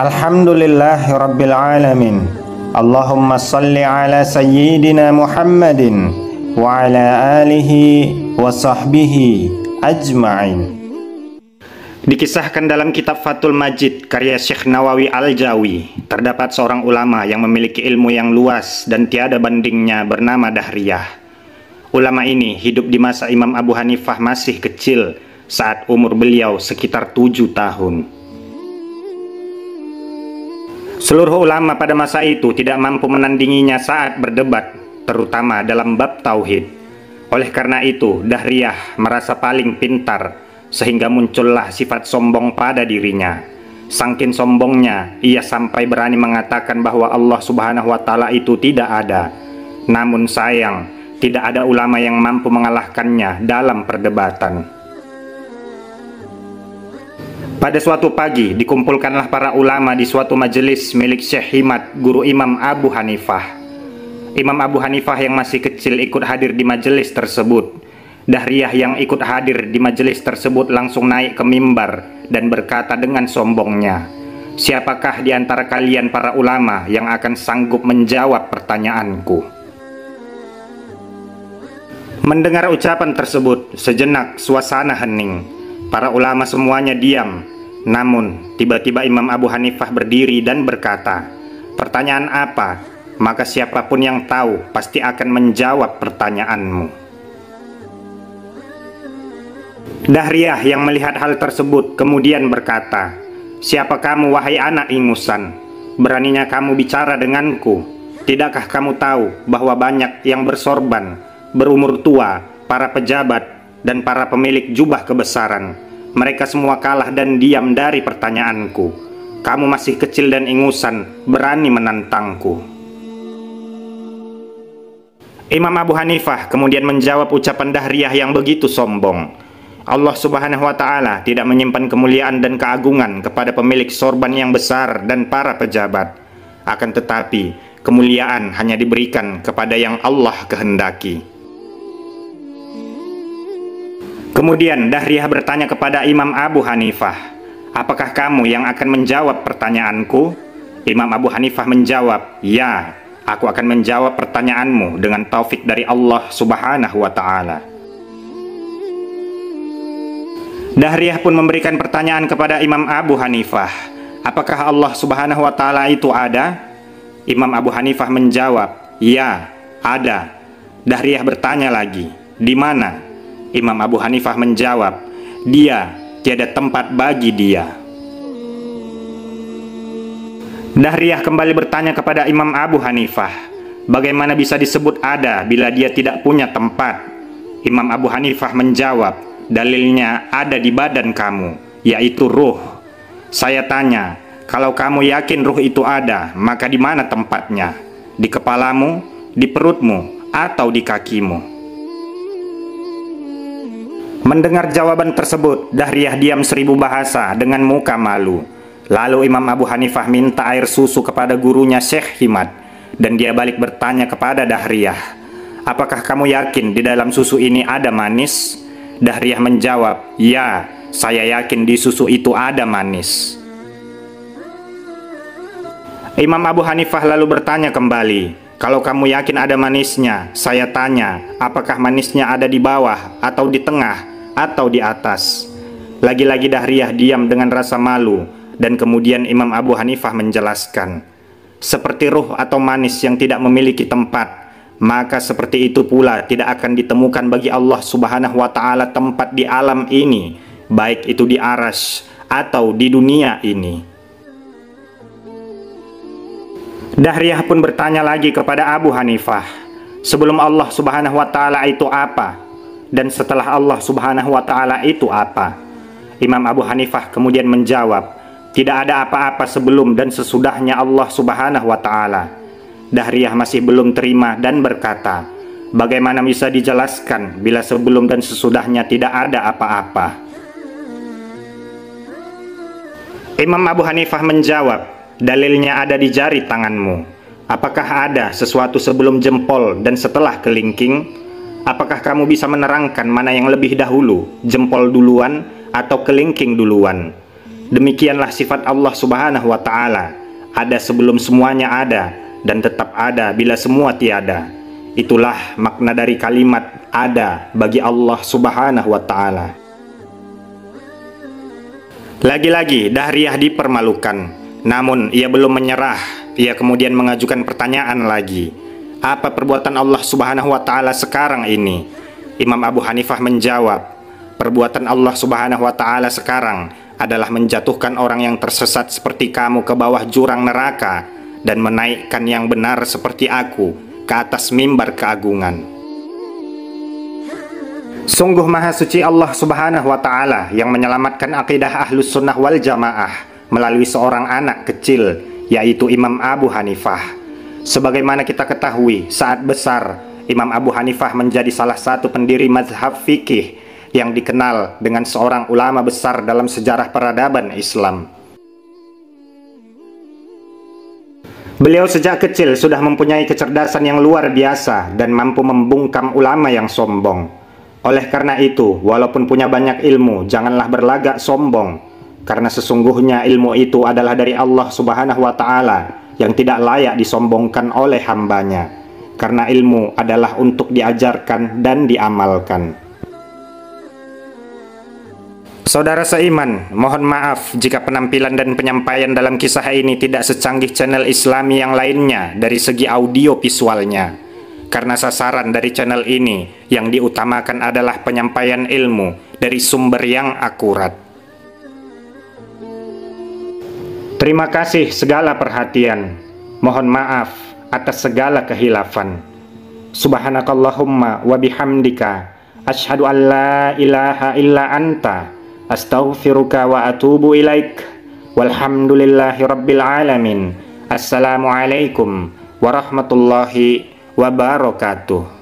Alhamdulillahi Rabbil Alamin. Allahumma salli ala Sayyidina Muhammadin wa ala alihi wa sahbihi ajma'in. Dikisahkan dalam kitab Fathul Majid karya Syekh Nawawi Al-Jawi, terdapat seorang ulama yang memiliki ilmu yang luas dan tiada bandingnya bernama Dahriyah. Ulama ini hidup di masa Imam Abu Hanifah masih kecil saat umur beliau sekitar 7 tahun. Seluruh ulama pada masa itu tidak mampu menandinginya saat berdebat, terutama dalam bab tauhid. Oleh karena itu, Dahriyah merasa paling pintar, sehingga muncullah sifat sombong pada dirinya. Saking sombongnya, ia sampai berani mengatakan bahwa Allah Subhanahu wa Ta'ala itu tidak ada. Namun sayang, tidak ada ulama yang mampu mengalahkannya dalam perdebatan. Pada suatu pagi, dikumpulkanlah para ulama di suatu majelis milik Syekh Himad, guru Imam Abu Hanifah. Imam Abu Hanifah yang masih kecil ikut hadir di majelis tersebut. Dahriyah yang ikut hadir di majelis tersebut langsung naik ke mimbar dan berkata dengan sombongnya, "Siapakah di antara kalian para ulama yang akan sanggup menjawab pertanyaanku?" Mendengar ucapan tersebut, sejenak suasana hening. Para ulama semuanya diam. Namun, tiba-tiba Imam Abu Hanifah berdiri dan berkata, "Pertanyaan apa? Maka siapapun yang tahu pasti akan menjawab pertanyaanmu." Dahriyah yang melihat hal tersebut kemudian berkata, "Siapa kamu wahai anak ingusan? Beraninya kamu bicara denganku? Tidakkah kamu tahu bahwa banyak yang bersorban, berumur tua, para pejabat, dan para pemilik jubah kebesaran, mereka semua kalah dan diam dari pertanyaanku. Kamu masih kecil dan ingusan, berani menantangku." Imam Abu Hanifah kemudian menjawab ucapan Dahriyah yang begitu sombong. Allah Subhanahu wa Ta'ala tidak menyimpan kemuliaan dan keagungan kepada pemilik sorban yang besar dan para pejabat. Akan tetapi, kemuliaan hanya diberikan kepada yang Allah kehendaki. Kemudian Dahriyah bertanya kepada Imam Abu Hanifah, "Apakah kamu yang akan menjawab pertanyaanku?" Imam Abu Hanifah menjawab, "Ya, aku akan menjawab pertanyaanmu dengan taufik dari Allah Subhanahu wa Ta'ala." Dahriyah pun memberikan pertanyaan kepada Imam Abu Hanifah, "Apakah Allah Subhanahu wa Ta'ala itu ada?" Imam Abu Hanifah menjawab, "Ya, ada." Dahriyah bertanya lagi, "Di mana?" Imam Abu Hanifah menjawab, "Dia, tiada tempat bagi dia." Dahriyah kembali bertanya kepada Imam Abu Hanifah, "Bagaimana bisa disebut ada bila dia tidak punya tempat?" Imam Abu Hanifah menjawab, "Dalilnya ada di badan kamu, yaitu ruh." Saya tanya, "Kalau kamu yakin ruh itu ada, maka di mana tempatnya? Di kepalamu, di perutmu, atau di kakimu?" Mendengar jawaban tersebut, Dahriyah diam 1000 bahasa dengan muka malu. Lalu Imam Abu Hanifah minta air susu kepada gurunya Syekh Himad, dan dia balik bertanya kepada Dahriyah, "Apakah kamu yakin di dalam susu ini ada manis?" Dahriyah menjawab, "Ya, saya yakin di susu itu ada manis." Imam Abu Hanifah lalu bertanya kembali, "Kalau kamu yakin ada manisnya, saya tanya, apakah manisnya ada di bawah, atau di tengah, atau di atas?" Lagi-lagi Dahriyah diam dengan rasa malu, dan kemudian Imam Abu Hanifah menjelaskan, "Seperti ruh atau manis yang tidak memiliki tempat, maka seperti itu pula tidak akan ditemukan bagi Allah Subhanahu wa Ta'ala tempat di alam ini, baik itu di arasy atau di dunia ini." Dahriyah pun bertanya lagi kepada Abu Hanifah, "Sebelum Allah Subhanahu wa Ta'ala itu apa? Dan setelah Allah Subhanahu wa Ta'ala itu apa?" Imam Abu Hanifah kemudian menjawab, "Tidak ada apa-apa sebelum dan sesudahnya Allah Subhanahu wa Ta'ala." Dahriyah masih belum terima dan berkata, "Bagaimana bisa dijelaskan bila sebelum dan sesudahnya tidak ada apa-apa?" Imam Abu Hanifah menjawab, "Dalilnya ada di jari tanganmu. Apakah ada sesuatu sebelum jempol dan setelah kelingking? Apakah kamu bisa menerangkan mana yang lebih dahulu, jempol duluan atau kelingking duluan?" Demikianlah sifat Allah Subhanahu wa Ta'ala, ada sebelum semuanya ada dan tetap ada bila semua tiada. Itulah makna dari kalimat ada bagi Allah Subhanahu wa Ta'ala. Lagi-lagi Dahriyah dipermalukan, namun ia belum menyerah. Ia kemudian mengajukan pertanyaan lagi, apa perbuatan Allah Subhanahu wa Ta'ala sekarang ini? Imam Abu Hanifah menjawab, perbuatan Allah Subhanahu wa Ta'ala sekarang adalah menjatuhkan orang yang tersesat seperti kamu ke bawah jurang neraka dan menaikkan yang benar seperti aku ke atas mimbar keagungan. Sungguh maha suci Allah Subhanahu wa Ta'ala yang menyelamatkan akidah Ahlus Sunnah wal Jamaah melalui seorang anak kecil, yaitu Imam Abu Hanifah. Sebagaimana kita ketahui, saat besar Imam Abu Hanifah menjadi salah satu pendiri mazhab fikih yang dikenal dengan seorang ulama besar dalam sejarah peradaban Islam. Beliau sejak kecil sudah mempunyai kecerdasan yang luar biasa dan mampu membungkam ulama yang sombong. Oleh karena itu, walaupun punya banyak ilmu, janganlah berlagak sombong, karena sesungguhnya ilmu itu adalah dari Allah Subhanahu wa Ta'ala yang tidak layak disombongkan oleh hambanya, karena ilmu adalah untuk diajarkan dan diamalkan. Saudara seiman, mohon maaf jika penampilan dan penyampaian dalam kisah ini tidak secanggih channel Islami yang lainnya dari segi audio visualnya, karena sasaran dari channel ini yang diutamakan adalah penyampaian ilmu dari sumber yang akurat. Terima kasih segala perhatian. Mohon maaf atas segala kehilafan. Subhanakallahumma wa bihamdika asyhadu an la ilaha illa anta astaghfiruka wa atubu ilaik. Walhamdulillahi rabbil alamin. Assalamualaikum warahmatullahi wabarakatuh.